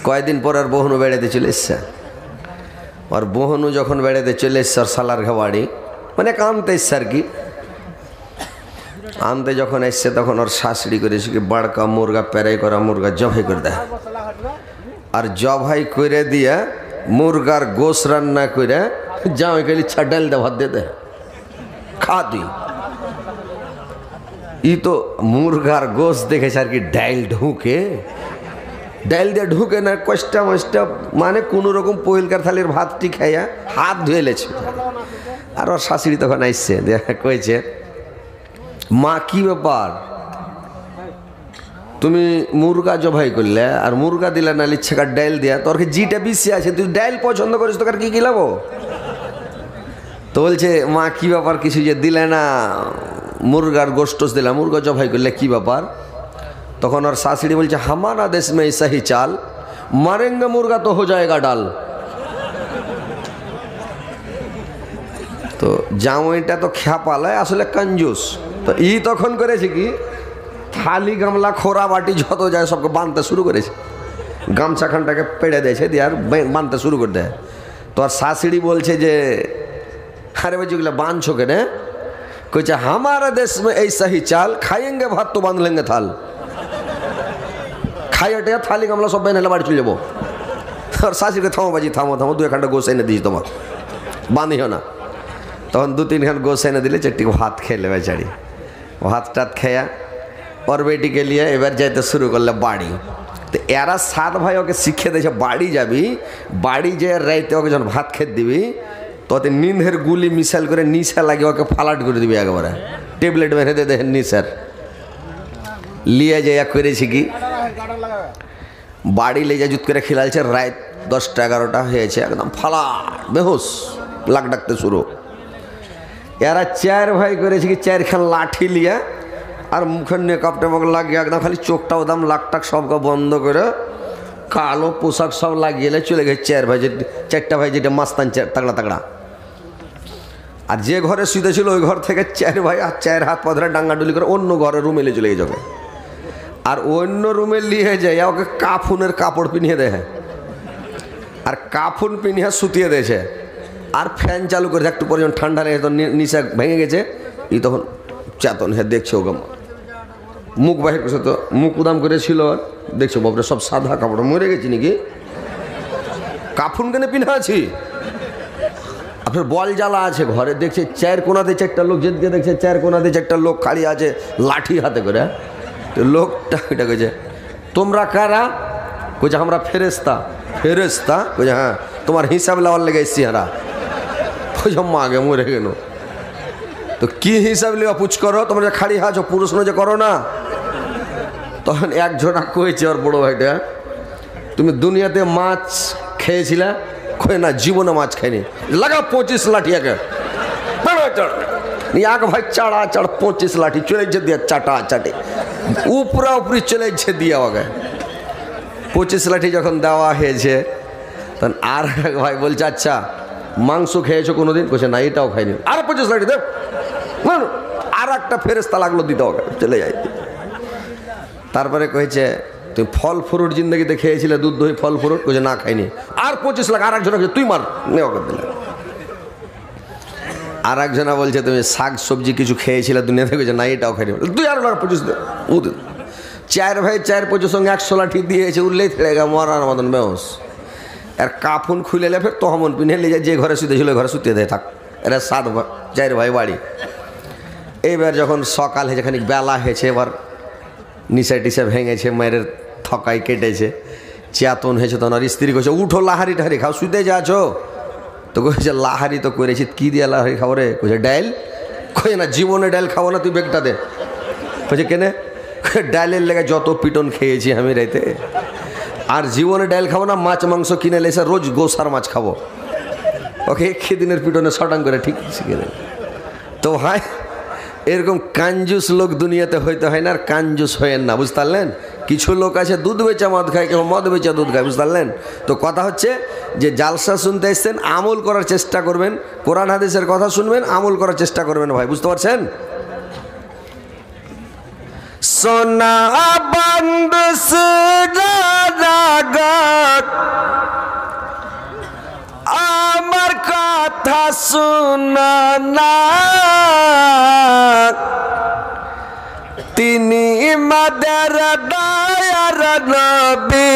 কয়েকদিন পর আর বহনু বেড়াতে চলে এসছে। আর বহনু যখন বেড়াতে চলে এসছে আর সালার বাড়ি মানে আনতে এসছে আর কি। আনতে যখন এসছে তখন ওর শাশুড়ি করেছে কি বড়কা মুরগা পেরাই করা মুরগা জবাই করে দেয়। আর জবাই করে দিয়া মুরগার গোশ রান্না করে জামাই খালি ছাডাল দে ভাত দে খা তুই। ই তো মুরগার গোশ দেখেছে আর কি ডাইল ঢুকে, ডাইল দিয়ে ঢুকে না কষ্টা মষ্টা মানে কোনো রকম পহিলকার থালির ভাতটি খাইয়া হাত ধুয়ে লেছে। আর ওর শাশুড়ি তখন আসছে কয়েছে মা কি ব্যাপার তুমি মুরগা জবাই করলে আর মুরগা দিলে না লিচ্ছেকার ডাইল দিয়া, তোর জিটা বেশি আছে তুই ডাইল পছন্দ করিস তোকে আর কি খিলাবো। তো বলছে মা কি ব্যাপার কিছু যে দিলে না মুরগার গোষ্ঠস দিলাম মুরগা জবাই করলে কি ব্যাপার। তখন ওর শাশুড়ি বলছে হামারা দেশ মে সহি চাল মারেঙ্গে মুরগা তো হো যায়গা ডাল। তো জামাইটা তো খ্যাপালায় আসলে কঞ্জুস। তো ই তখন করেছে কি থালি গামলা খোরা বাটি যত যায় সবকে বাঁধতে শুরু করেছে, গামছাখানটাকে পেড়ে দিয়েছে দিয়ে আর বাঁধতে শুরু করে দেয়। তো আর শাশুড়ি বলছে যে আরে ভাই যেগুলো বাঁধছো কেনে, কইছে হামারা দেশ মে এই সহি চাল খাইয়েঙ্গে ভাত তো বাঁধ লেঙ্গে থাল, খাইয়াটে থালি গামলা সব বেঁধে বাড়ি চলে যাবো। আর শাশুড়িকে থামো বাজি থামো থামো, দু একখানটা গোস এনে দিয়েছি তোমার বাঁধিও না। তখন দু তিনখান গোস এনে দিলে চারটি ভাত খেলে বেচারি। ভাত টাত খেয়া ওর বেটিকে নিয়ে এবার যাইতে শুরু করলে বাড়ি। তো এরা সাত ভাই ওকে শিখিয়ে দিয়েছে বাড়ি যাবি, বাড়ি যে রাইতে ওকে যখন ভাত খেতে দিবি তোতে নিন্ধের গুলি মিশাল করে নিশা লাগিয়ে ওকে ফালাট করে দিবি একবারে, ট্যাবলেট বেঁধে দে দেখেন নিশার লিয়ে যাইয়া করেছি কি বাড়ি লে যা জুত করে খিলালছে। রাত 10টা-11টা হয়েছে, একদম ফালাট বেহুশ লাগ ডাকতে শুরু। এরা চার ভাই করেছে কি চারখান লাঠি লিয়া আর মুখের নেকাপটা লাগিয়ে একদম খালি চোখটাও দাম লাকটাক সবকে বন্ধ করে কালো পোশাক সব লাগিয়ে চলে গেছে চারটা ভাই যেটা মাস্তান তাগড়া তাগড়া। আর যে ঘরে শুতে ছিল ওই ঘর থেকে চার ভাই আর চার হাত পা ধরে ডাঙ্গাডুলি করে অন্য ঘরে রুমে চলে যাবে। আর অন্য রুমে নিয়ে যায় ওকে কাফুনের কাপড় পিনিয়ে দেয়, আর কাফুন পিনিয়ে শুতিয়ে দিয়েছে। আর ফ্যান চালু করেছে একটু পরে যখন ঠান্ডা লেগেছে তখন নিশা ভেঙে গেছে। ই তখন চেতন হ্যাঁ দেখছে ওকে মুখ বাহির করছে, তো মুখ উদাম করেছিল দেখছো বাপরে সব সাদা কাপড় মরে গেছি নাকি কাফুন কেনে পিনা আছি। আপনার বল জ্বালা আছে ঘরে, দেখছে চার কোনাতে চারটা লোক যেদিকে দেখছে চার কোনাতে চারটা লোক খালি আছে লাঠি হাতে করে। তো লোকটা এটা কইছে তোমরা কারা, কইছে আমরা ফেরেস্তা। ফেরেস্তা কইছে হ্যাঁ তোমার হিসাব নেওয়ার লেগে এসছি হারা। কইছে মা আগে মরে গেল। তো কি হিসাব নেওয়া পুছ করো তোমরা যে খালি আছো পুরুষ যে করো না। তখন একজনা কয়েছে ওর বড় ভাইটা তুমি দুনিয়াতে মাছ খেয়েছিলা, কয়ে না জীবনে মাছ খাইনি, লাগা 25 লাঠি একে এক ভাই চাড়া চাড় 25 লাঠি চলে যে দিয়ে চাটা চাটে উপরা উপরি চলে যে দিয়ে ওকে 25 লাঠি যখন দেওয়া হয়েছে তখন আর এক ভাই বলছে আচ্ছা মাংস খেয়েছো কোনোদিন, কইছে না এটাও খাইনি, আর 25 লাঠি দেব। আর একটা ফেরেস্তা লাগলো দিতে ওকে চলে যায়। তারপরে কয়েছে তুই ফল ফ্রুট জিন্দগিতে খেয়েছিলে দুধ দই ফল ফ্রুট, কইছে না খাইনি, আর 25 লাখ। আর একজনা তুই মার নে ওকে দিলে। আর একজনা বলছে তুমি শাক সবজি কিছু খেয়েছিলে দুনিয়াতে, কইছে না এটাও খাইনি, তুই আর 25 দে। চার ভাই 4-5 সঙ্গে 100 লাঠি দিয়েছে, উঠলেই থেড়ে গা মরার মতন বেহস। আর কাফুন খুলে ফের তহমন পিনে নিয়ে যায় যে ঘরে শুতেছিল ঘরে শুতে দেয় থাক। এরা 4 ভাই বাড়ি। এইবার যখন সকাল হয়েছে খানিক বেলা হয়েছে, এবার নিশা টিসা ভেঙেছে, মায়ের থকাই কেটেছে, চেতন হয়েছে। তখন আর স্ত্রী কইছে উঠো লাহারি টাহারি খাও, শুতে যাচ্ছ। তো কইছে লাহারি তো করেছি, কি দিয়ে লাহারি খাবো রে, কইছে ডাইল। কই না জীবনে ডাইল খাবো না, তুই বেগটা দে। কইছে কেনে, ডাইলের লেগে যত পিটন খেয়েছি আমি রাইতে, আর জীবনে ডাইল খাবো না, মাছ মাংস কিনে লেসে রোজ গোসার মাছ খাবো। ওকে দিনের পিটনে শটাং করে ঠিক শিখে দেয়। তো ভাই এরকম কাঞ্জুস লোক দুনিয়াতে হইতে হয় না, আর কাঞ্জুস হয়েন না, বুঝতে পারলেন। কিছু লোক আছে দুধ বেচা মদ খায়, কেউ মদ বেচা দুধ খায়, বুঝতে পারলেন। তো কথা হচ্ছে যে জালসা শুনতে এসছেন আমল করার চেষ্টা করবেন, কোরআন হাদিসের কথা শুনবেন, আমল করার চেষ্টা করবেন ভাই, বুঝতে পারছেন। সোনা বন্ধ সুরাগাত শুনো না, তিনি মাদের দয়ার নবী,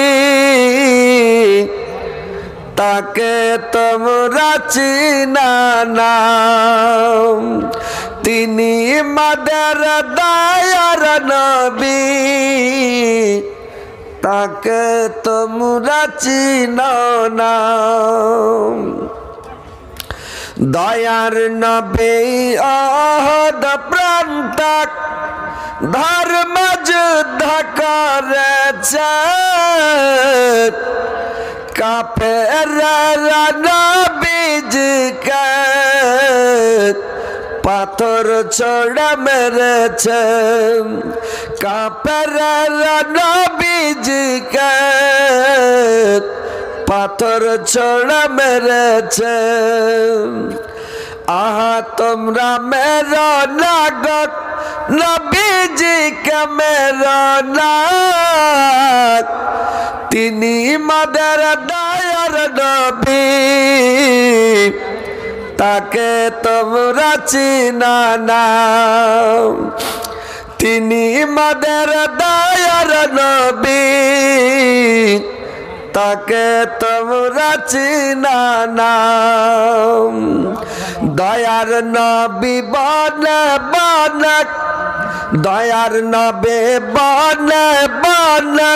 তাকে তোমরা চিনো না। তিনি মাদের দয়ার নবী, তাকে তোমরা চিনো না। দয়ার নবী অহদ প্রান্তক ধর্ম যুদ্ধ করেছে, কাফেররা নবীজিকে পাথর ছোড়ে মেরেছে, কাফেররা নবীজিকে পাথর ছোড়ে মেরেছে। আহা তোমরা মেরো না গো নবীজিকে মেরো না, তিনি মাদের দয়ার নবী, তাকে তোমরা চিনো না। তিনি মাদের দয়ার নবী, তাকে তোমরা চিনো না। দয়ার নবী বনে বনে, দয়ার নবী বনে বনে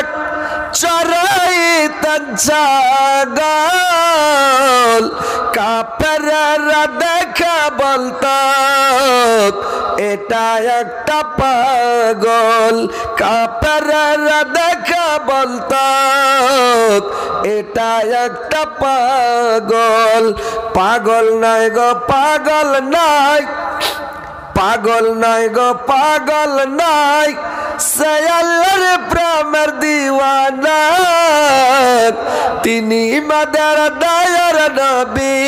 চরাইতেন ছাগল, কাফেররা দেখে বলতো এটা একটা পাগল, কাফেররা দেখে বলতো এটা একটা পাগল। পাগল নয় গো পাগল নয়, পাগল নয় গো পাগল নয়, সে আল্লাহর প্রেমের দিওয়ানা, তিনি মাদের দয়ার নবী,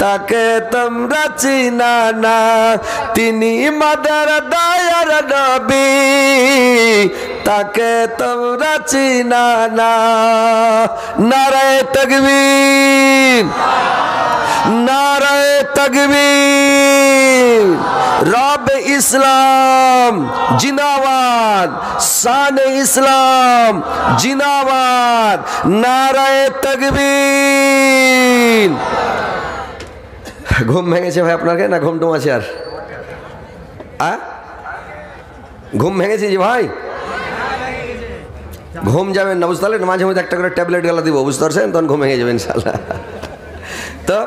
তাকে তোমরা চিনো না। তিনি মাদের দয়ার নবী, তাকে তোমরা চিনো না। নারায়ে তাকবীর, নারায়ে তাকবীর। রব ইসলাম জিন্দাবাদ, শানে ইসলাম জিন্দাবাদ, নারায়ে তাকবীর। ঘুম ভেঙেছে ভাই আপনাকে না ঘুম টুম আছে আর? ঘুম ভেঙেছে জি ভাই? ঘুম যাবেন না বুঝতে পারলেন, মাঝে মধ্যে একটা করে ট্যাবলেট গেলা দিব, বুঝতে পারছেন, তখন ঘুম ভেঙে যাবে ইনশাল্লাহ। তো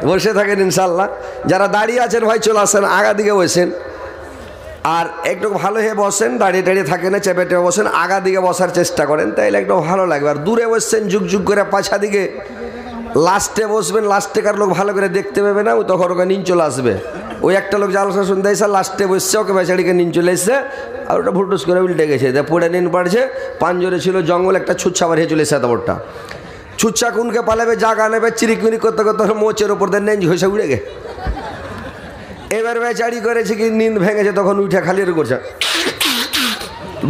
বসে থাকেন ইনশাল্লাহ। যারা দাঁড়িয়ে আছেন ভাই চলে আসেন, আগা দিকে বসেন, আর একটু ভালো হয়ে বসেন, দাঁড়িয়ে দাঁড়িয়ে থাকেন না, চেপে টেপে বসেন, আগা দিকে বসার চেষ্টা করেন, তাইলে একটু ভালো লাগবে। আর দূরে বসছেন যুগ যুগ করে পাছা দিকে, লাস্টে বসবেন, লাস্টে কার লোক ভালো করে দেখতে পাবে না, ও তখন ওকে নিন চলে আসবে। ওই একটা লোক জালসা শুনতে এসে লাস্টে বসছে, ওকে বেচারিকে নিন চলে এসছে, আর ওটা ফুটুস করে উল্টে গেছে, পড়ে নিন পাড়ছে, পাঞ্জরে ছিল জঙ্গল, একটা ছুচ্ছা বাড়িয়ে চলে এসে তারপরটা ছুচ্ছা কোনকে পালাবে, জাগা নেবে, চিরিকমিরিক করতে করতে মোচের ওপর দিয়ে নেঞ্জ ঘষে উড়ে গে। এবার বেচারি করেছে কি নিন্দ ভেঙেছে, তখন উঠে খালি করছে,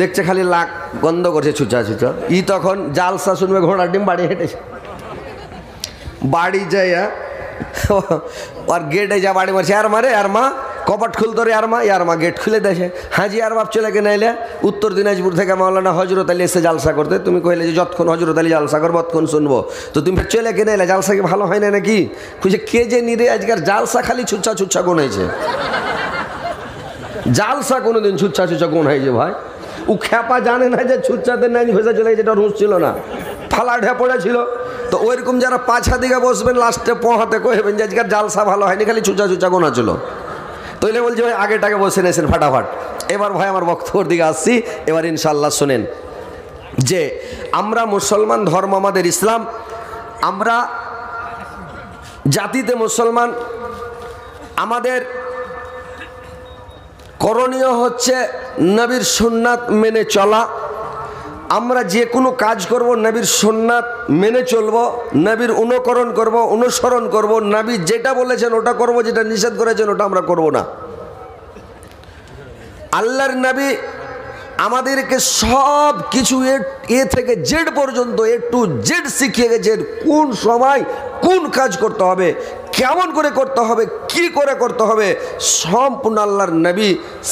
দেখছে খালি লাক গন্ধ করছে ছুচা ছুচা। তখন জালসা শুনবে, ঘোড়ার ডিম বাড়ি হেঁটেছে, বাড়ি যাইয়া আর গেটে যা বাড়ি মারছে, আর মারে আর মা কপাট খুলতো রে, আর মা গেট খুলে দেছে। হাজি আর বাপ চলে কে নাইলে উত্তর দিনাজপুর থেকে মাওলানা হজরত আলী এসে জালসা করতে, তুমি কইলে যে যতক্ষণ হজরত আলী জালসা করবো ততক্ষণ শুনবো, তো তুমি চলে কে নাইলে, জালসা কি ভালো হয় না নাকি? খুঁজে কে যে নিরে আজকাল জালসা খালি ছুচ্ছা ছুচ্ছা কোন হয়েছে, জালসা কোনোদিন ছুচ্ছা ছুচ্ছা কোন হয়েছে ভাই? ও খ্যাপা জানে না যে ছুচ্ছাতে নাই ভেসে চলে গেছে, এটা রুশ ছিল না, ফালা ঢেপড়া ছিল। তো ওইরকম যারা পাছা দিকে বসবেন, লাস্টে পোহাতে কইবেন যে আজকাল জালসা ভালো হয়নি, খালি ছুচা ছুচা গোনা ছিল। তইলে বলছি ভাই আগেটাকে বসে নিয়েছেন ফাটাফাট। এবার ভাই আমার বক্তব্যের দিকে আসছি, এবার ইনশাল্লাহ শোনেন যে আমরা মুসলমান, ধর্ম আমাদের ইসলাম, আমরা জাতিতে মুসলমান, আমাদের করণীয় হচ্ছে নবীর সুন্নাত মেনে চলা। আমরা যে কোনো কাজ করব নবীর সুন্নাত মেনে চলব, নবীর অনুকরণ করব, অনুসরণ করব, নবী যেটা বলেছেন ওটা করব, যেটা নিষেধ করেছেন ওটা আমরা করব না। আল্লাহর নবী আমাদেরকে সব কিছু এ থেকে জেড পর্যন্ত, এ টু জেড শিখিয়ে গেছেন, কোন সময় কোন কাজ করতে হবে, কেমন করে করতে হবে, কি করে করতে হবে, সম্পূর্ণ আল্লাহর নবী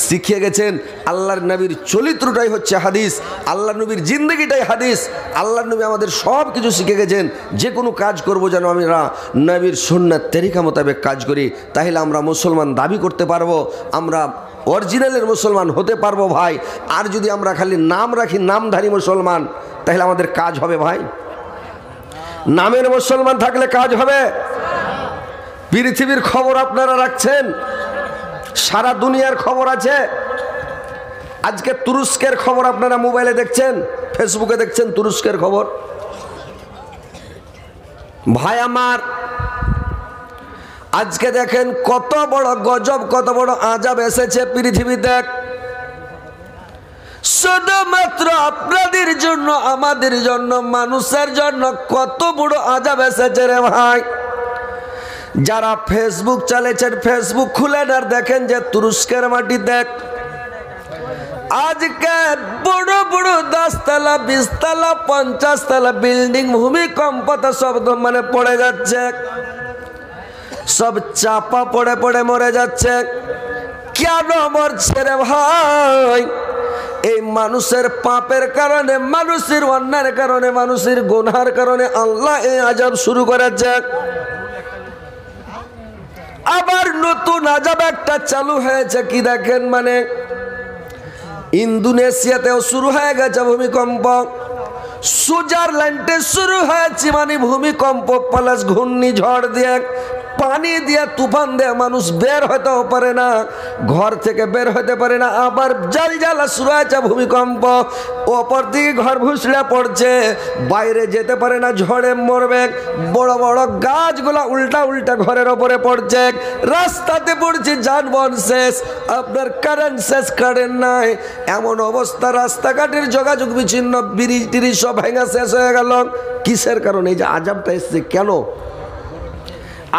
শিখিয়ে গেছেন। আল্লাহর নবীর চরিত্রটাই হচ্ছে হাদিস, আল্লাহর নবীর জিন্দগিটাই হাদিস। আল্লাহর নবী আমাদের সব কিছু শিখে গেছেন। যে কোনো কাজ করব যেন আমরা নবীর সুন্নাত তরিকা মোতাবেক কাজ করি, তাহলে আমরা মুসলমান দাবি করতে পারবো, আমরা অরিজিনালের মুসলমান হতে পারবো ভাই। আর যদি আমরা খালি নাম রাখি, নামধারী মুসলমান, তাহলে আমাদের কাজ হবে ভাই? নামের মুসলমান থাকলে কাজ হবে? পৃথিবীর খবর আপনারা রাখছেন, সারা দুনিয়ার খবর আছে। আজকে তুরস্কের খবর আপনারা মোবাইলে দেখছেন, ফেসবুকে দেখছেন তুরস্কের খবর। ভাই আমার, আজকে দেখেন কত বড় গজব, কত বড় আযাব এসেছে পৃথিবীতে, শুধুমাত্র আপনাদের জন্য, আমাদের জন্য, মানুষের জন্য কত বড় আযাব এসেছে রে ভাই। যারা ফেসবুক চালাচ্ছেন, ফেসবুক খুলেন আর দেখেন যে তুরস্কের মাটিতে আজকে বড় বড় 10 তলা, 20 তলা, 50 তলা বিল্ডিং ভূমিকম্পতে শব্দ মানে পড়ে যাচ্ছে, সব চাপা পড়ে পড়ে মরে যাচ্ছে। কেন মরছে রে ভাই? এই মানুষের পাপের কারণে, মানুষের অন্যায়ের কারণে, মানুষের গুনাহের কারণে আল্লাহ এই আযাব শুরু করেছে। আবার নতুন আযাব একটা চালু হয়েছে, কি দেখেন, মানে ইন্দোনেশিয়াতেও শুরু হয়ে গেছে ভূমিকম্প, সুইজারল্যান্ডে শুরু হয়েছে, মানে ভূমিকম্প প্লাস ঘূর্ণিঝড় দিয়ে, পানি দিয়ে, তুফান দিয়ে মানুষ বের হতেও পারে না, ঘর থেকে বের হতে পারে না। আবার জালজালা শুরু হয়েছে ভূমিকম্প, ওপর দিকে ঘর ভুসড়ে পড়ছে, বাইরে যেতে পারে না, ঝড়ে মরবে। বড় বড় গাছগুলা উল্টা উল্টা ঘরের ওপরে পড়ছে, রাস্তাতে পড়ছে, যানবাহন শেষ, আপনার কারেন্ট শেষ, কারেন্ট নাই, এমন অবস্থা, রাস্তাঘাটের যোগাযোগ বিচ্ছিন্ন, ব্রিজ টিরিজ সব ভেঙে শেষ হয়ে গেল। কিসের কারণে এই যে আযাবটা এসছে? কেন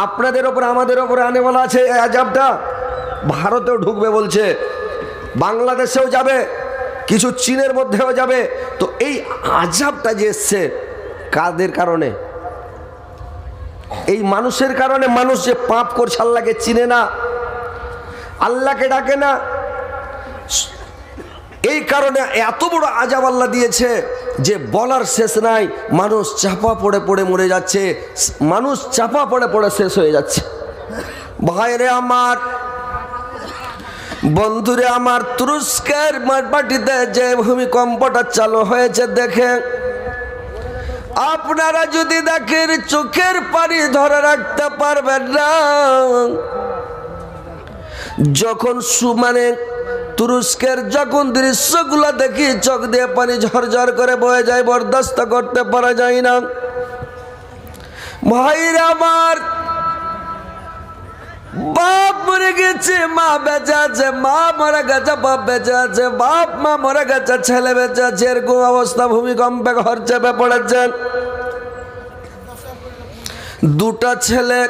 আপনাদের ওপরে, আমাদের ওপরে আনে বলা আছে? এই আযাবটা ভারতেও ঢুকবে বলছে, বাংলাদেশেও যাবে, কিছু চীনের মধ্যেও যাবে। তো এই আযাবটা যে এসছে কাদের কারণে? এই মানুষের কারণে। মানুষ যে পাপ করছে, আল্লাহকে চিনে না, আল্লাহকে ডাকে না, এই কারণে এত বড় আযাব আল্লাহ দিয়েছে যে বলার শেষ নাই। মানুষ চাপা পড়ে পড়ে মরে যাচ্ছে, মানুষ চাপা পড়ে পড়ে শেষ হয়ে যাচ্ছে। ভাইরে আমার, বন্ধুরে আমার, তুরস্কের মাটিতে যে ভূমিকম্পটা চালু হয়েছে দেখে আপনারা যদি দেখেন চোখের পানি ধরে রাখতে পারবেন না। যখন মানে তুরস্কের যখন দৃশ্যগুলো দেখি চোখ দিয়ে পানি ঝরঝর করে বয়ে যায়, বরদাস্ত করতে পারা যায় না। ভাইরা আমার, বাপ মরে গেছে, মা বেঁচে আছে, মা মরে গেছে, বাপ বেঁচে আছে, বাপ মা মরে গেছে, ছেলে বেঁচে আছে, এরকম অবস্থা ভূমিকম্পে ঘর চেপে পড়েছে। দুটা ছেলে,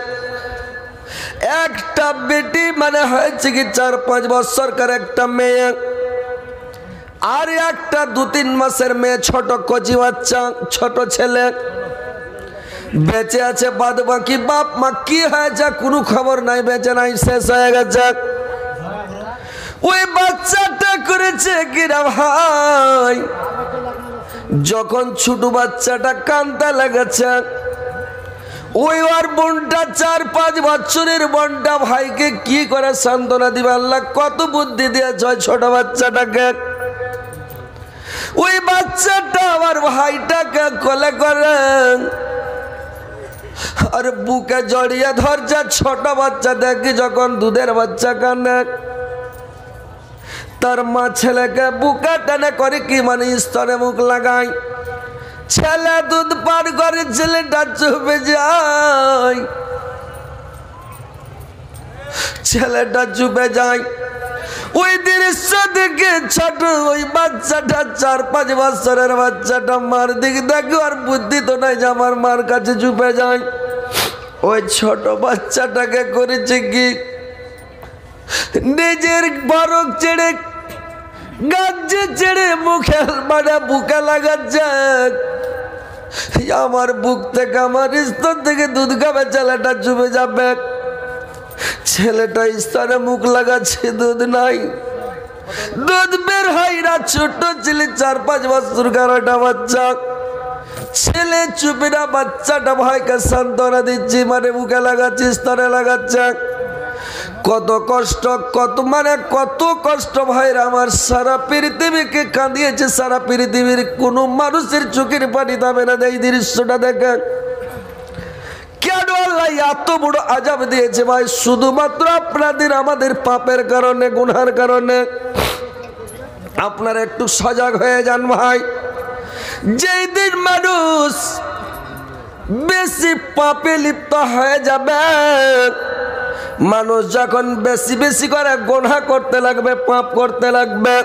একটা বেটি, মানে হয়েছে কি 4-5 বছরকার একটা মেয়ে, আর একটা 2-3 মাসের মেয়ে, ছোট কচি বাচ্চা, ছোট ছেলে বেঁচে আছে। বাদ বাকি বাপ মা কি হয়েছে কোনো খবর নাই, বেঁচে নাই, শেষ হয়ে গেছে। ওই বাচ্চাটা করেছে কিরা ভাই, যখন ছোট বাচ্চাটা কাঁদতে লেগেছে, ওই ওর বোনটা 4-5 বছরের বোনটা ভাইকে কি করে সান্ত্বনা দিবে? আল্লাহ কত বুদ্ধি দিয়েছে ওই ছোট বাচ্চাটাকে। ওই বাচ্চাটা আমার ভাইটাকে কোলে করে আর বুকে জড়িয়ে ধরছে। ছোট বাচ্চা দেখি যখন দুধের বাচ্চা কানে, তার মা ছেলেকে বুকে টেনে করে কি মানে স্তনে মুখ লাগায়, ছেলে দুধ পার করে, ছেলেটা চুপে যায়, ছেলেটা চুপে যায়। ওই দৃশ্য দেখে ছোট ওই বাচ্চাটা 4-5 বছরের বাচ্চাটা মার দিকে দেখে, আর বুদ্ধি তো নাই যে আমার মার কাছে চুপে যায়। ওই ছোট বাচ্চাটাকে করেছে কি, নিজের বরক ছেড়ে গাছে ছেড়ে মুখে মানে বুকে লাগাচ্ছে, আমার বুক থেকে আমার স্তন থেকে দুধ খাবে, ছেলেটা চুপে যাবে। ছেলেটা স্তনে মুখ লাগাচ্ছে, দুধ নাই, দুধ বের হয় না। ছোট ছেলে 4-5 বছর, 11টা বাচ্চা। ছেলে চুপে না, বাচ্চাটা ভাইকে সান্ত্বনা দিচ্ছি, মানে মুখে লাগাচ্ছি, স্তনে লাগাচ্ছে। কত কষ্ট, কত কষ্ট ভাইরা আমার। সারা পৃথিবীকে কাঁদিয়েছে, সারা পৃথিবীর কোন মানুষের চোখের পানি দাবে না এই দৃশ্যটা দেখে। কেন আল্লাহ এত বড় আযাব দিয়েছে ভাই? শুধুমাত্র আপনাদের আমাদের পাপের কারণে, গুনার কারণে। আপনারা একটু সজাগ হয়ে যান ভাই। যেই দিন মানুষ বেশি পাপে লিপ্ত হয়ে যাবে, মানুষ যখন বেশি বেশি করে গুনাহ করতে লাগবে, পাপ করতে লাগবে,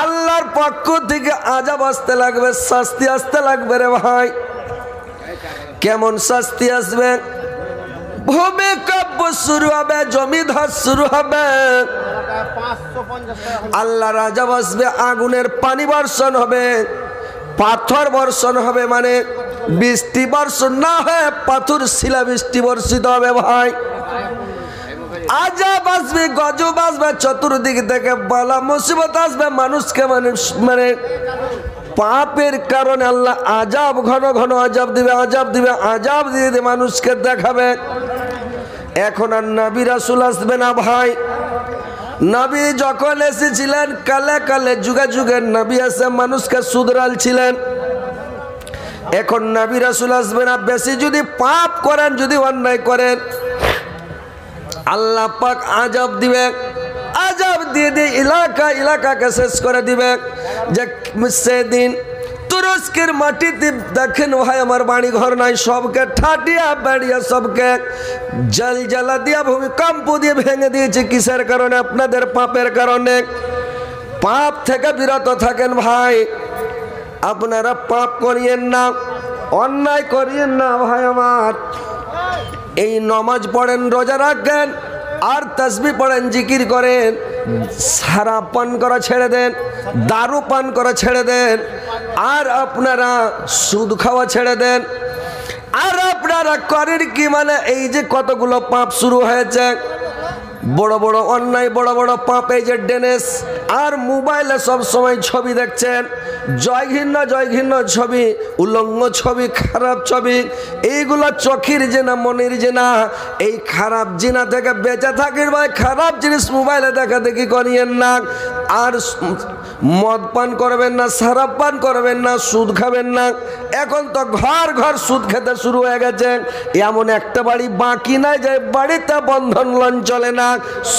আল্লাহর পক্ষ থেকে আযাব আসতে লাগবে, শাস্তি আসতে লাগবে রে ভাই। কেমন শাস্তি আসবে? ভূমিকম্প শুরু হবে, জমিধস শুরু হবে, আল্লাহর আযাব আসবে, আগুনের পানি বর্ষণ হবে, পাথর বর্ষণ হবে, মানে বৃষ্টি বর্ষণ না হয়ে পাথর শিলা বৃষ্টি বর্ষিত হবে ভাই। আযাব আসবে, গজব আসবে, চতুর্দিক থেকে বালা মুসিবত আসবে মানুষকে, মানে পাপের কারণে আল্লাহ আযাব, ঘন ঘন আযাব দিবে, আযাব দিবে, আযাব দিয়ে দিয়ে মানুষকে দেখাবে। এখন আর নবী রাসূল আসবে না ভাই। নবী যখন এসেছিলেন, কালে কালে যুগে যুগে নবী এসে মানুষকে শুধরালছিলেন। এখন নবী রাসূল আসবে না। বেশি যদি পাপ করেন, যদি অন্যায় করেন, আল্লাহ পাক আযাব দিবে, আযাব দিয়ে দিয়ে এলাকাকে শেষ করে দিবে। যে সেদিন তুরস্কের মাটিতে দেখেন ভাই, আমার বাড়ি ঘর নাই, সবকে ঠাটিয়া বাড়িয়া সবকে জ্বালা দিয়া, ভূমিকম্প দিয়ে ভেঙে দিয়েছে। কিসের কারণে? আপনাদের পাপের কারণে। পাপ থেকে বিরত থাকেন ভাই। আপনারা পাপ করিয়েন না, অন্যায় করিয়েন না ভাই আমার। এই নমাজ পড়েন, রোজা রাখেন, আর তাসবিহ পড়েন, জিকির করেন, সারা পান করা ছেড়ে দেন, দারু পান করা ছেড়ে দেন, আর আপনারা সুদ খাওয়া ছেড়ে দেন। আর আপনারা করেন কি? মানে এই যে কতগুলো পাপ শুরু হয়েছে, বড় বড় অন্যায়, বড় বড় পাপ, এই যে ডেনেস আর মোবাইলে সব সময় ছবি দেখছেন, জয়ঘিন্ন ছবি, উলঙ্গ ছবি, খারাপ ছবি, এইগুলো চোখের জেনা, মনের জেনা। এই খারাপ জিনা থেকে বেঁচে থাকির ভাই। খারাপ জিনিস মোবাইলে দেখা দেখি করিয়েন না। আর মদ পান করবেন না, শরাব পান করবেন না, সুদ খাবেন না। এখন তো ঘর ঘর সুদ খেতে শুরু হয়ে গেছে। এমন একটা বাড়ি বাকি নাই যে বাড়িতে বন্ধন লোন চলে না।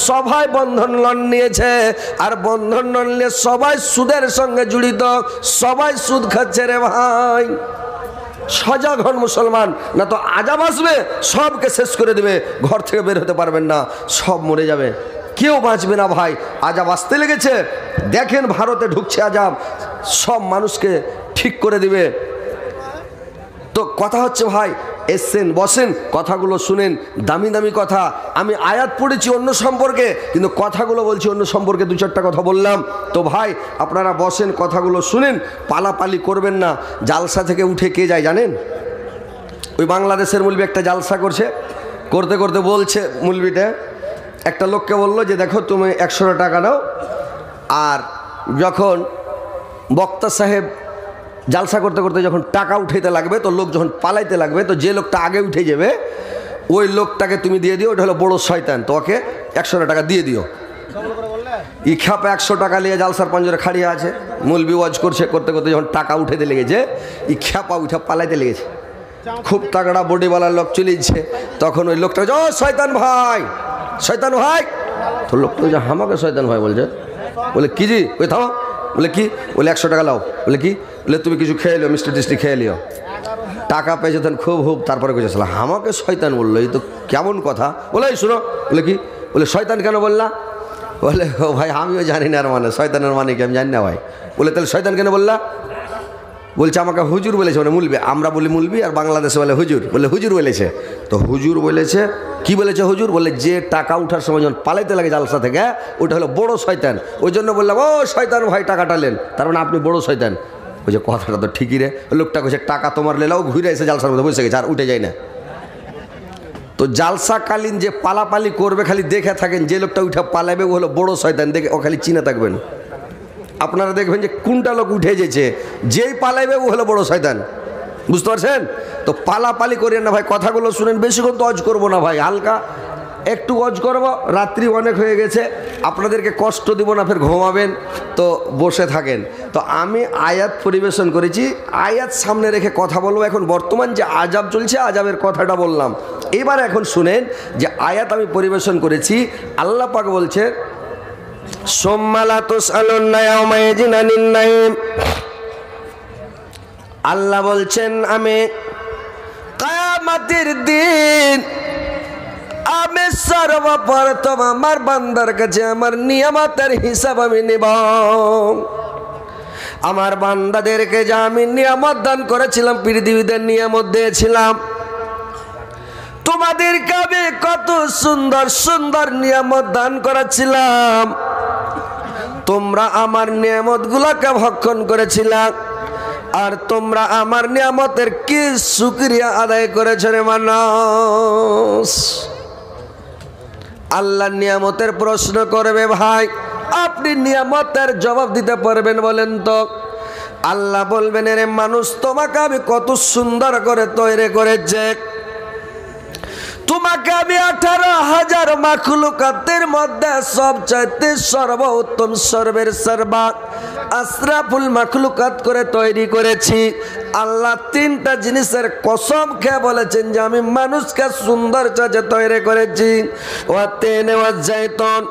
সবাই বন্ধন লোন নিয়েছে, আর বন্ধন লোন নিয়ে সবাই সুদের সঙ্গে জড়িত, সবাই সুদ খাচ্ছে রে ভাই। সজাগ হন মুসলমান, না তো আযাব আসবে, সবকে শেষ করে দেবে। ঘর থেকে বের হতে পারবেন না, সব মরে যাবে, কেউ বাঁচবে না ভাই। আযাব আসতে লেগেছে, দেখেন ভারতে ঢুকছে আযাব, সব মানুষকে ঠিক করে দিবে। তো কথা হচ্ছে ভাই, এসছেন, বসেন, কথাগুলো শুনেন, দামি দামি কথা। আমি আয়াত পড়েছি অন্য সম্পর্কে, কিন্তু কথাগুলো বলছি অন্য সম্পর্কে। 2-4টা কথা বললাম। তো ভাই আপনারা বসেন, কথাগুলো শুনেন, পালাপালি করবেন না। জালসা থেকে উঠে কে যায় জানেন? ওই বাংলাদেশের মুলবি একটা জালসা করছে, করতে করতে বলছে মুলবিটা, একটা লোককে বললো যে দেখো তুমি 100 টাকা দাও, আর যখন বক্তা সাহেব জালসা করতে করতে যখন টাকা উঠাইতে লাগবে, তো লোক যখন পালাইতে লাগবে, তো যে লোকটা আগে উঠে যাবে ওই লোকটাকে তুমি দিয়ে দিও, ওটা হলো বড় শয়তান, তো ওকে 100 টাকা দিয়ে দিও। ই খাপে 100 টাকা নিয়ে জালসার পঞ্জরে খাড়িয়ে আছে, মুলবি ওয়াজ করছে, করতে করতে যখন টাকা উঠাইতে লেগেছে, ই খ্যাপা উঠা পালাইতে লেগেছে। খুব তাগড়া বডিওয়ালা লোক চলেছে, তখন ওই লোকটা ও শয়তান ভাই, শয়তান ভাই। তো লোকটা যে আমাকে শয়তান ভাই বলছে, বলে কি জি? ওই থামো। বলে কি? বলে 100 টাকা লাও। বলে কি? বলে তুমি কিছু খেয়ে লিও, মিষ্টি টিষ্টি খেয়ে লিও। টাকা পেয়েছে তখন খুব তারপরে কইছে আমাকে শয়তান বললো, এই তো কেমন কথা। বলে এই শুনো। বলে কি? বলে শয়তান কেন বললা? বলে ও ভাই আমিও জানি না, আর মানে শয়তানের মানে কি আমি জানি না ভাই। বলে তাহলে শয়তান কেন বললা? বলছে আমাকে হুজুর বলেছে, মানে মুলবি, আমরা বলি মুলবি আর বাংলাদেশে বলে হুজুর। বলে হুজুর বলেছে। তো হুজুর বলেছে, কি বলেছে হুজুর? বলে যে টাকা উঠার সময় যখন পালাইতে লাগে জালসা থেকে, ওটা হলো বড় শয়তান। ওই জন্য বললাম ও শয়তান ভাই টাকাটা নেন, তার মানে আপনি বড় শয়তান। বলছে কথাটা তো ঠিকই রে। লোকটা কইছে টাকা তোমার লেলাও, ঘুরে এসে জালসার মধ্যে বসে গেছে, আর উঠে যায় না। তো জালসাকালীন যে পালাপালি করবে খালি দেখে থাকেন, যে লোকটা উঠে পালাবে ও হলো বড় শয়তান, দেখে ও খালি চিনে থাকবেন। আপনারা দেখবেন যে কোনটা লোক উঠে যেছে, যেই পালাইবে ও হলো বড় শয়তান, বুঝতে পারছেন? তো পালাপালি করেন না ভাই, কথাগুলো শুনেন, বেশিক্ষণ তো অজ করবো না ভাই, হালকা একটু অজ করবো, রাত্রি অনেক হয়ে গেছে, আপনাদেরকে কষ্ট দিব না, ফের ঘুমাবেন, তো বসে থাকেন। তো আমি আয়াত পরিবেশন করেছি, আয়াত সামনে রেখে কথা বলবো। এখন বর্তমান যে আজাব চলছে, আজাবের কথাটা বললাম, এবার এখন শুনেন যে আয়াত আমি পরিবেশন করেছি। আল্লাহ পাক বলছে, আল্লাহ বলছেন, আমি কিয়ামতের দিন আমি সর্বপ্রথম আমার বান্দার কাছে আমার নিয়ামতের হিসাব আমি নেব। আমার বান্দাদেরকে যা আমি নিয়ামত দান করেছিলাম, পৃথিবীতে নিয়ামত দিয়েছিলাম, তোমাদেরকে আমি কত সুন্দর সুন্দর নিয়ামত দান করেছিলাম, তোমরা আমার নিয়ামতগুলোকে ভক্ষণ করেছিলাম, আর তোমরা আমার নিয়ামতের কি শুকরিয়া আদায় করেছো রে মানুষ? আল্লাহ নিয়ামতের প্রশ্ন করবে, ভাই আপনি নিয়ামতের জবাব দিতে পারবেন বলেন তো? আল্লাহ বলবেন, রে মানুষ, তোমাকে আমি কত সুন্দর করে তৈরি করেছে, তোমাকে আমি 18,000 মাখলুকাতের মধ্যে সবচাইতে সর্বোত্তম, সর্বের সর্বা আশরাফুল মাখলুকাত করে তৈরি করেছি। আল্লাহ 3টা জিনিসের কসম খেয়ে বলেছেন যে আমি মানুষকে সুন্দর চাচে তৈরি করেছি। ওয়া তিন ওয়া জাইতুন,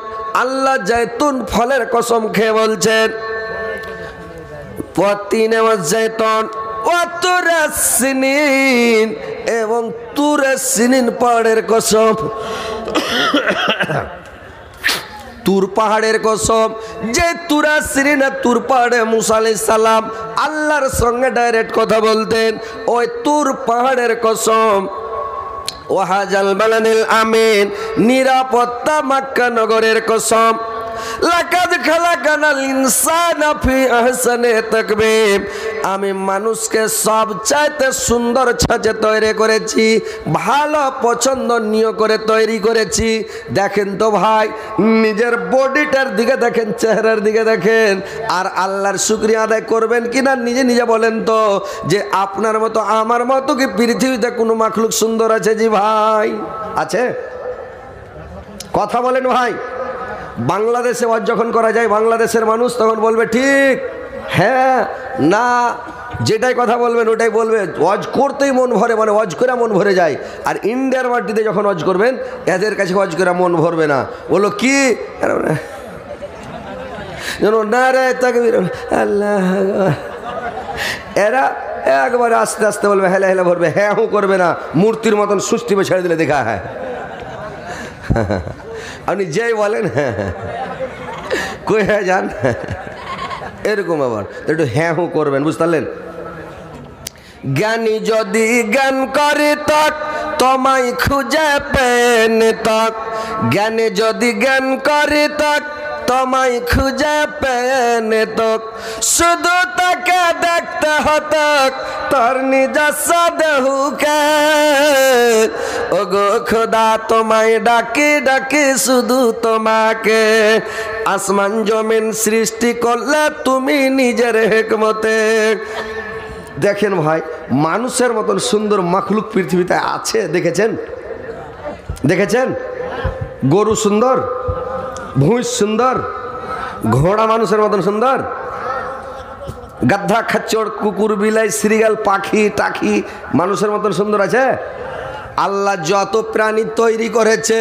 আল্লাহ জাইতুন ফলের কসম খেয়ে বলছেন, ওয়া তিন ওয়া জাইতুন ওয়া তুরাসিনিন, এবং তুরাসিনিন পাহাড়ের কসম, তুর পাহাড়ের কসম। যে তুরাসিনিন তুর পাহাড়ে মুসা আলাইহিস সালাম আল্লাহর সঙ্গে ডাইরেক্ট কথা বলতেন, ওই তুর পাহাড়ের কসম। ওয়াহাজাল বালাদিল আমিন, নিরাপত্তা মক্কা নগরের কসম। লাকাদ খালাকানাল ইনসানা ফি আহসানি তাকবীম, আমি মানুষকে সবচাইতে সুন্দর সাজে তৈরি করেছি, ভালো পছন্দনীয় করে তৈরি করেছি। দেখেন তো ভাই, নিজের বডিটার দিকে দেখেন, চেহারার দিকে দেখেন, আর আল্লাহর শুকরিয়া আদায় করবেন কিনা নিজে নিজে বলেন তো, যে আপনার মতো আমার মতো কি পৃথিবীতে কোনো মাখলুক সুন্দর আছে? জি ভাই, আছে? কথা বলেন ভাই। বাংলাদেশে ওয়াজ যখন করা যায়, বাংলাদেশের মানুষ তখন বলবে ঠিক, হ্যাঁ, না, যেটাই কথা বলবেন ওটাই বলবে, ওয়াজ করতেই মন ভরে, মানে ওয়াজ করে মন ভরে যায়। আর ইন্ডিয়ার মাটিতে যখন ওয়াজ করবেন, এদের কাছে ওয়াজ করে মন ভরবে না। বলো কি, না রে তাকবীর, আল্লাহ, এরা একবারে আস্তে আস্তে বলবে, হেলে হেলে ভরবে, হ্যাঁ হুঁ করবে না, মূর্তির মতন সুষ্টিবে ছেড়ে দিলে দেখা হয়। আপনি যেই বলেন হ্যাঁ হ্যাঁ কই হ্যাঁ যান, এরকম আবার একটু হ্যাঁ হুঁ করবেন, বুঝতে পারলেন? জ্ঞানী যদি জ্ঞান করে তক তোমায় খুঁজে পেন তক, জ্ঞানী যদি জ্ঞান করে তক তোমায় খুঁজে পেন তক, শুধু তাকে দেখতে হতক তোর নিজস্ব দেহুকে। ওগো খোদা তোমায় ডাকি ডাকি শুধু তোমাকে, আসমান জমিন সৃষ্টি করলে তুমি নিজের হিকমতে। দেখেন ভাই, মানুষের মতন সুন্দর মাখলুক পৃথিবীতে আছে? দেখেছেন? দেখেছেন? গরু সুন্দর, ভুঁইস সুন্দর, ঘোড়া মানুষের মতন সুন্দর, গাধা খাচ্চড় কুকুর বিলাই শ্রীগাল পাখি টাকি মানুষের মতন সুন্দর আছে? আল্লাহ যত প্রাণী তৈরি করেছে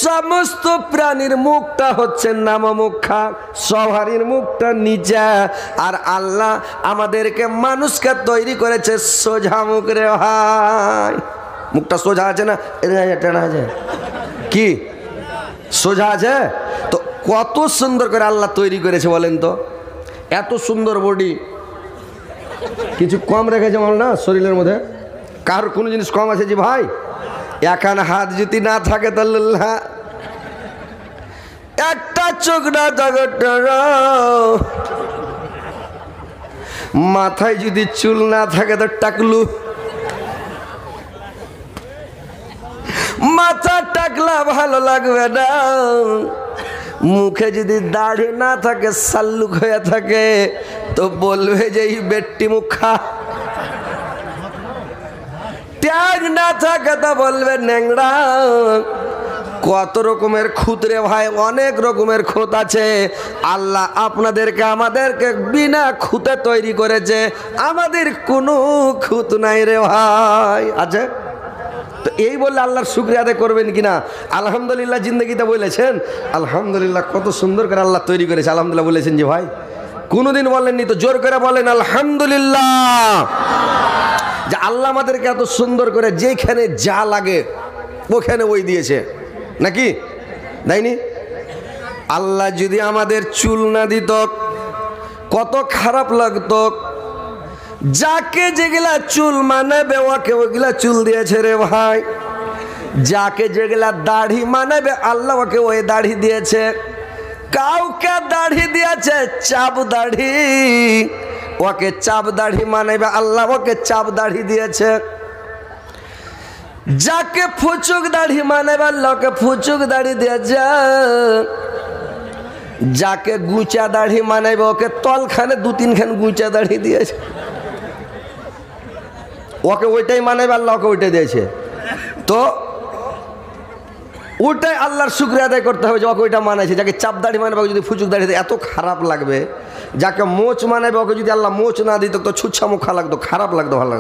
সমস্ত প্রাণীর মুখটা হচ্ছে নামমুখা, সবারই মুখটা নিচা। আর আল্লাহ আমাদেরকে মানুষকে তৈরি করেছে সোজা মুখ রে ভাই। মুখটা সোজা আছে না? টেনা আছে কি? সোজা আছে তো। কত সুন্দর করে আল্লাহ তৈরি করেছে বলেন তো? এত সুন্দর বডি, কিছু কম রেখেছে আমার না শরীরের মধ্যে? কার কোনো জিনিস কম আছে? জি ভাই, এখান হাত যদি না থাকে তাহলে একটা চোখ না, মাথায় যদি চুল না থাকে তো টাকলু, মাথা টাকলা ভালো লাগবে না। মুখে যদি দাড়ি না থাকে, সাল্লুক হয়ে থাকে, তো বলবে যে এই বেট্টি মুখা। ট্যাগ না থাকে তো বলবে ন্যাংরা। কত রকমের খুঁত রে ভাই, অনেক রকমের খুঁত আছে। আল্লাহ আপনাদেরকে আমাদেরকে বিনা খুঁতে তৈরি করেছে, আমাদের কোনো খুঁত নাই রে ভাই। আছে তো এই বললে আল্লাহর শুকরিয়া আদায় করবেন কিনা? আলহামদুলিল্লাহ জিন্দগিতে বলেছেন আলহামদুলিল্লাহ, কত সুন্দর করে আল্লাহ তৈরি করেছে। আলহামদুলিল্লাহ বলেছেন যে ভাই, কোনোদিন বলেননি তো? জোর করে বলেন আলহামদুলিল্লাহ, যে আল্লাহ আমাদেরকে এত সুন্দর করে যেখানে যা লাগে ওখানে ওই দিয়েছে, নাকি দেয়নি? আল্লাহ যদি আমাদের চুল না দিত কত খারাপ লাগতো। যাকে যেগুলা চুল মানাবে ওকে ওইগুলা চুল দিয়েছে রে ভাই। যাকে যেগুলা দাড়ি মানাবে আল্লাহ ওকে ওই দাড়ি দিয়েছে। কাউকে দাড়ি দিয়েছে চাপ দাড়ি, ওকে চাপ দাড়ি মানাবে আল্লাহ ওকে চাপ দাড়ি দিয়েছে। যাকে ফুচুক দাড়ি মানাবে আল্লাহ ওকে ফুচুক দাড়ি দিয়েছে। যাকে গুচা দাড়ি মানাবে ওকে তলখানে 2-3 খান গুচা দাড়ি দিয়েছে। ওকে ওইটাই মানাবে আল্লাহ ওকে ওইটাই দিয়েছে। তো ওটাই আল্লাহর শুকরিয়া আদায় করতে হবে যে ওকে ওইটা মানাইছে। যাকে চাপ দাড়ি মানাবে ওকে যদি ফুচুক দাড়ি দেয় এত খারাপ লাগবে। যাকে মোচ মানাবে ওকে যদি আল্লাহ মোচ না দিত তো ছুচ্ছা মুখা লাগতো, খারাপ লাগতো, ভালো লাগতো।